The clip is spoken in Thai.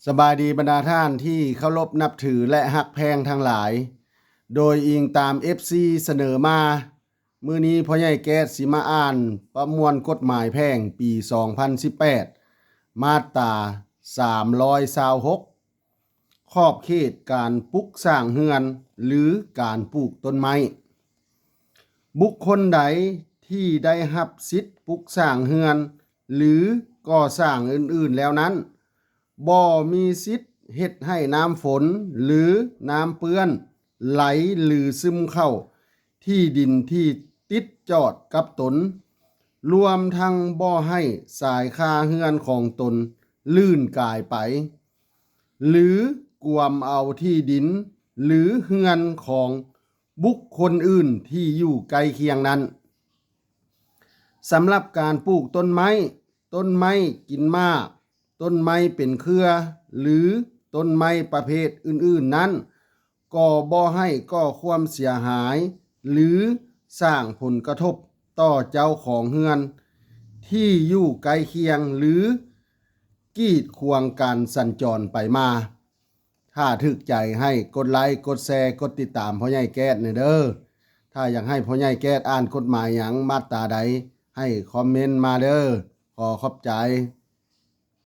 สบายดีบรรดาท่านที่เคารพนับถือและฮักแพงทั้งหลาย โดยอิงตาม FC เสนอมามื้อนี้พ่อใหญ่แก๊สสิมาอ่านประมวลกฎหมายแพ่งปี 2018 มาตรา326ขอบเขตการปลูกสร้างเรือนหรือการปลูกต้นไม้บุคคลใดที่ได้รับสิทธิ์ปลูกสร้างเรือนหรือก่อสร้างอื่นๆแล้วนั้นบ่มีสิทธิ์เฮ็ดให้น้ำฝนหรือน้ำเปื้อนไหลหรือซึมเข้าที่ดินที่ติดจอดกับตนรวมทั้งบ่ให้สายคาเรือนของตนลื่นกายไปหรือกวมเอาที่ดินหรือเรือนของบุคคลอื่นที่อยู่ใกล้เคียงนั้นสำหรับการปลูกต้นไม้กินมากต้นไม้เป็นเครือหรือต้นไม้ประเภทอื่นๆนั้นก็บ่ให้ก่อความเสียหายหรือสร้างผลกระทบต่อเจ้าของเรือนที่อยู่ใกล้เคียงหรือกีดขวางการสัญจรไปมาถ้าถึกใจให้กดไลค์กดแชร์กดติดตามพ่อใหญ่แก๊สเด้อถ้าอยากให้พ่อใหญ่แก๊สอ่านกฎหมายหยังมาตราใดให้คอมเมนต์มาเด้อขอขอบใจ